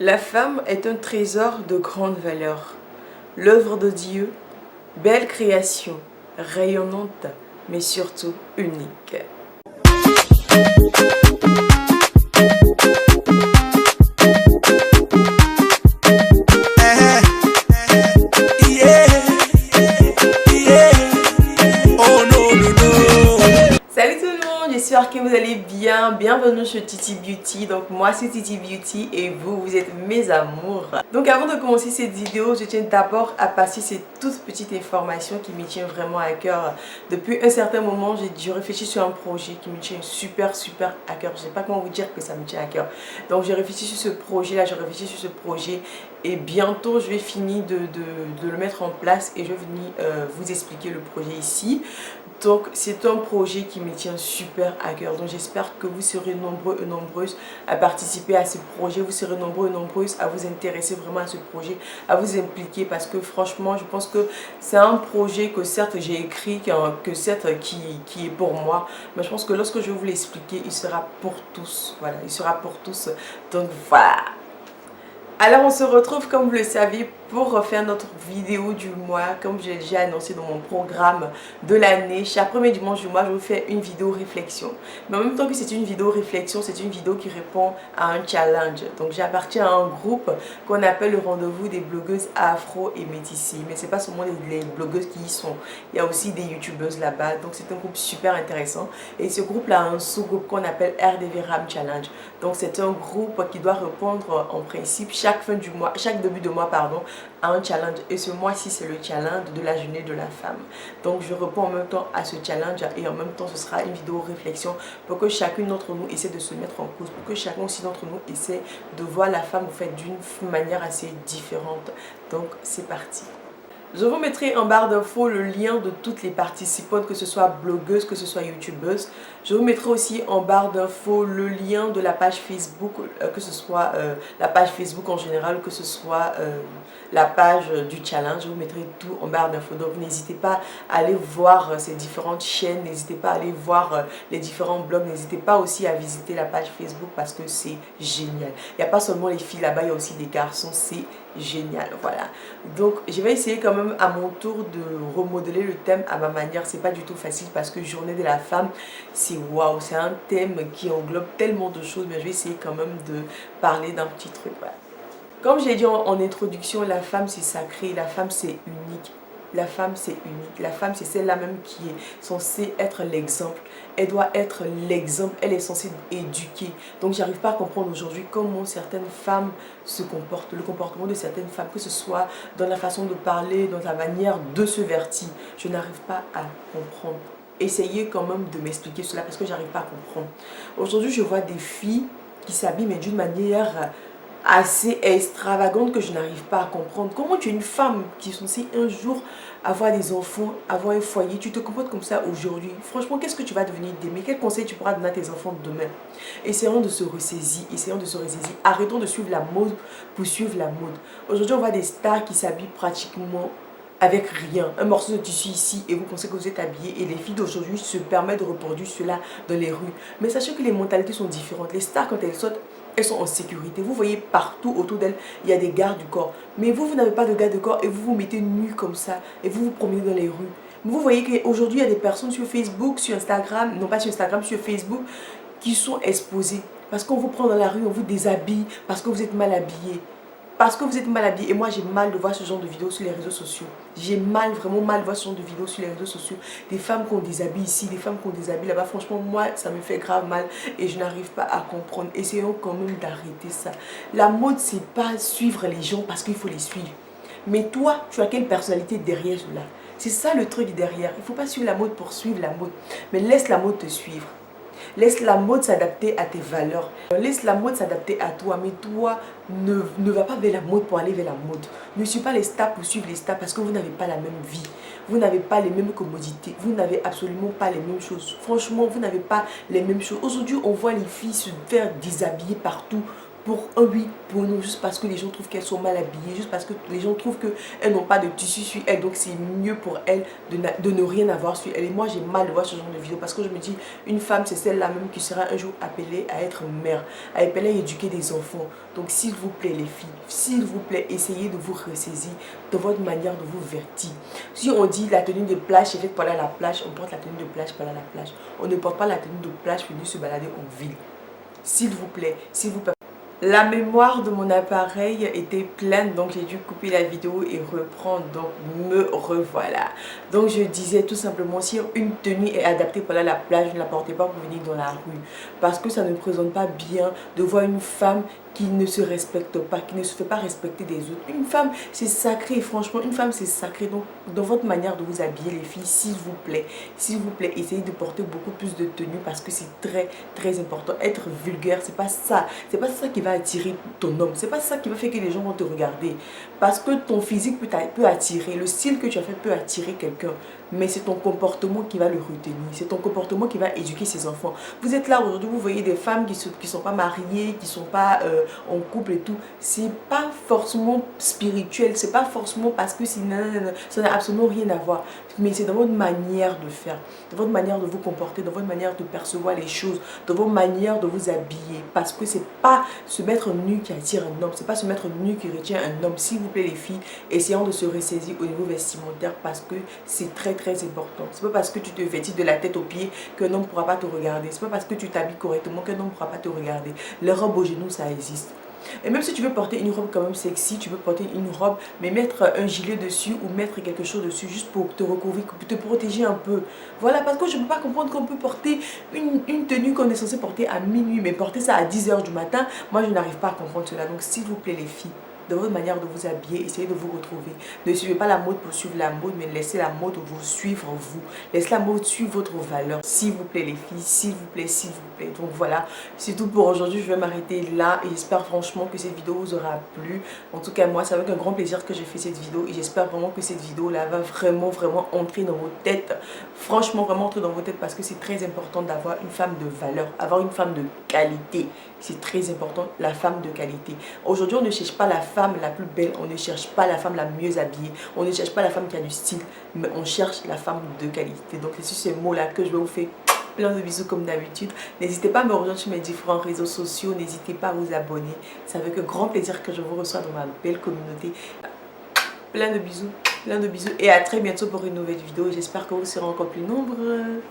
La femme est un trésor de grande valeur, l'œuvre de Dieu, belle création, rayonnante, mais surtout unique. Salut tout le monde, j'espère que vous allez bien. Bienvenue chez Titi Beauty. Donc moi c'est Titi Beauty et vous êtes mes amours. Donc avant de commencer cette vidéo, je tiens d'abord à passer ces toutes petites informations qui me tiennent vraiment à cœur. Depuis un certain moment, je réfléchis sur un projet qui me tient super à cœur. Je ne sais pas comment vous dire que ça me tient à cœur. Donc j'ai réfléchi sur ce projet et bientôt je vais finir de le mettre en place et je vais venir vous expliquer le projet ici. Donc c'est un projet qui me tient super à cœur. Donc j'espère que vous serez nombreux et nombreuses à participer à ce projet. Vous serez nombreux et nombreuses à vous intéresser vraiment à ce projet, à vous impliquer parce que franchement je pense que c'est un projet que certes j'ai écrit, que certes qui est pour moi. Mais je pense que lorsque je vais vous l'expliquer, il sera pour tous. Voilà, il sera pour tous. Donc voilà. Alors on se retrouve comme vous le savez pour refaire notre vidéo du mois. Comme je l'ai déjà annoncé dans mon programme de l'année, chaque premier dimanche du mois je vous fais une vidéo réflexion. Mais en même temps que c'est une vidéo réflexion, c'est une vidéo qui répond à un challenge. Donc j'appartiens à un groupe qu'on appelle le rendez-vous des blogueuses afro et métissées. Mais c'est pas seulement les blogueuses qui y sont, il y a aussi des youtubeuses là-bas. Donc c'est un groupe super intéressant. Et ce groupe là a un sous-groupe qu'on appelle RDV Ram Challenge. Donc c'est un groupe qui doit répondre en principe chaque début de mois pardon, à un challenge. Et ce mois-ci c'est le challenge de la journée de la femme. Donc je réponds en même temps à ce challenge et en même temps ce sera une vidéo réflexion pour que chacune d'entre nous essaie de se mettre en cause, pour que chacun aussi d'entre nous essaie de voir la femme en fait d'une manière assez différente. Donc c'est parti. Je vous mettrai en barre d'infos le lien de toutes les participantes, que ce soit blogueuses, que ce soit youtubeuses. Je vous mettrai aussi en barre d'infos le lien de la page Facebook, que ce soit la page Facebook en général, que ce soit la page du challenge. Je vous mettrai tout en barre d'infos. Donc n'hésitez pas à aller voir ces différentes chaînes, n'hésitez pas à aller voir les différents blogs, n'hésitez pas aussi à visiter la page Facebook parce que c'est génial. Il n'y a pas seulement les filles là-bas, il y a aussi des garçons, c'est génial. Voilà. Donc je vais essayer quand même à mon tour de remodeler le thème à ma manière. C'est pas du tout facile parce que journée de la femme, c'est waouh, c'est un thème qui englobe tellement de choses, mais je vais essayer quand même de parler d'un petit truc. Voilà. Comme j'ai dit en introduction, la femme c'est sacré, la femme c'est unique. La femme c'est unique, la femme c'est celle-là même qui est censée être l'exemple. Elle doit être l'exemple, elle est censée éduquer. Donc j'arrive pas à comprendre aujourd'hui comment certaines femmes se comportent, le comportement de certaines femmes, que ce soit dans la façon de parler, dans la manière de se vertir. Je n'arrive pas à comprendre. Essayez quand même de m'expliquer cela parce que j'arrive pas à comprendre. Aujourd'hui je vois des filles qui s'habillent mais d'une manière assez extravagante que je n'arrive pas à comprendre. Comment tu es une femme qui est censée un jour avoir des enfants, avoir un foyer, tu te comportes comme ça aujourd'hui? Franchement, qu'est-ce que tu vas devenir d'aimer? Quel conseil tu pourras donner à tes enfants demain? Essayons de se ressaisir, Arrêtons de suivre la mode pour suivre la mode. Aujourd'hui, on voit des stars qui s'habillent pratiquement avec rien, un morceau de tissu ici et vous pensez que vous êtes habillé, et les filles d'aujourd'hui se permettent de reproduire cela dans les rues. Mais sachez que les mentalités sont différentes. Les stars, quand elles sortent, elles sont en sécurité. Vous voyez partout autour d'elles, il y a des gardes du corps. Mais vous n'avez pas de garde du corps et vous vous mettez nu comme ça et vous vous promenez dans les rues. Vous voyez qu'aujourd'hui, il y a des personnes sur Facebook, sur Instagram, non pas sur Instagram, sur Facebook, qui sont exposées. Parce qu'on vous prend dans la rue, on vous déshabille, parce que vous êtes mal habillé. Parce que vous êtes mal habillé. Et moi j'ai mal de voir ce genre de vidéos sur les réseaux sociaux. J'ai mal, vraiment mal de voir ce genre de vidéos sur les réseaux sociaux. Des femmes qu'on déshabille ici, des femmes qu'on déshabille là-bas. Franchement moi ça me fait grave mal et je n'arrive pas à comprendre. Essayons quand même d'arrêter ça. La mode c'est pas suivre les gens parce qu'il faut les suivre. Mais toi tu as quelle personnalité derrière cela? C'est ça le truc derrière. Il ne faut pas suivre la mode pour suivre la mode. Mais laisse la mode te suivre. Laisse la mode s'adapter à tes valeurs. Laisse la mode s'adapter à toi. Mais toi, ne va pas vers la mode pour aller vers la mode. Ne suis pas les stars pour suivre les stars parce que vous n'avez pas la même vie. Vous n'avez pas les mêmes commodités. Vous n'avez absolument pas les mêmes choses. Franchement, vous n'avez pas les mêmes choses. Aujourd'hui, on voit les filles se faire déshabiller partout. pour un oui, pour non, juste parce que les gens trouvent qu'elles sont mal habillées, juste parce que les gens trouvent qu'elles n'ont pas de tissu sur elles, donc c'est mieux pour elles de ne rien avoir sur elles. Et moi j'ai mal de voir ce genre de vidéo parce que je me dis, une femme c'est celle-là même qui sera un jour appelée à être mère, appelée à éduquer des enfants. Donc s'il vous plaît les filles, s'il vous plaît, essayez de vous ressaisir de votre manière de vous vertir. Si on dit la tenue de plage est faite pour aller à la plage, on porte la tenue de plage pour aller à la plage. On ne porte pas la tenue de plage pour venir se balader en ville. S'il vous plaît, s'il vous plaît. La mémoire de mon appareil était pleine, donc j'ai dû couper la vidéo et reprendre, donc me revoilà. Donc je disais tout simplement, si une tenue est adaptée pour aller à la plage, ne la portez pas pour venir dans la rue. Parce que ça ne présente pas bien de voir une femme qui ne se respecte pas, qui ne se fait pas respecter des autres. Une femme, c'est sacré, franchement, une femme, c'est sacré. Donc, dans votre manière de vous habiller, les filles, s'il vous plaît, essayez de porter beaucoup plus de tenue parce que c'est très, très important. Être vulgaire, c'est pas ça qui va attirer ton homme. C'est pas ça qui va faire que les gens vont te regarder. Parce que ton physique peut attirer, le style que tu as fait peut attirer quelqu'un. Mais c'est ton comportement qui va le retenir. C'est ton comportement qui va éduquer ses enfants. Vous êtes là aujourd'hui, vous voyez des femmes qui sont pas mariées, qui sont pas en couple et tout. C'est pas forcément spirituel. C'est pas forcément parce que ça n'a absolument rien à voir. Mais c'est dans votre manière de faire, dans votre manière de vous comporter, dans votre manière de percevoir les choses, dans votre manière de vous habiller. Parce que c'est pas se mettre nu qui attire un homme. C'est pas se mettre nu qui retient un homme. S'il vous plaît les filles, essayons de se ressaisir au niveau vestimentaire parce que c'est très très important. C'est pas parce que tu te vêtis de la tête aux pieds qu'un homme ne pourra pas te regarder. C'est pas parce que tu t'habilles correctement qu'un homme ne pourra pas te regarder. Les robes aux genoux, ça existe. Et même si tu veux porter une robe quand même sexy, tu veux porter une robe, mais mettre un gilet dessus ou mettre quelque chose dessus juste pour te recouvrir, pour te protéger un peu. Voilà, parce que je ne peux pas comprendre qu'on peut porter une tenue qu'on est censé porter à minuit, mais porter ça à 10 h du matin. Moi, je n'arrive pas à comprendre cela. Donc, s'il vous plaît, les filles, dans votre manière de vous habiller, essayez de vous retrouver. Ne suivez pas la mode pour suivre la mode, mais laissez la mode vous suivre vous. Laissez la mode suivre votre valeur. S'il vous plaît les filles, s'il vous plaît, s'il vous plaît. Donc voilà, c'est tout pour aujourd'hui. Je vais m'arrêter là et j'espère franchement que cette vidéo vous aura plu. En tout cas, moi, c'est avec un grand plaisir que j'ai fait cette vidéo et j'espère vraiment que cette vidéo-là va vraiment, vraiment entrer dans vos têtes. Franchement, vraiment entrer dans vos têtes parce que c'est très important d'avoir une femme de valeur, avoir une femme de qualité. C'est très important, la femme de qualité. Aujourd'hui, on ne cherche pas la femme la plus belle, on ne cherche pas la femme la mieux habillée, on ne cherche pas la femme qui a du style, mais on cherche la femme de qualité. Donc c'est sur ces mots-là que je vais vous faire plein de bisous comme d'habitude. N'hésitez pas à me rejoindre sur mes différents réseaux sociaux, n'hésitez pas à vous abonner. C'est avec un grand plaisir que je vous reçois dans ma belle communauté. Plein de bisous et à très bientôt pour une nouvelle vidéo. J'espère que vous serez encore plus nombreux.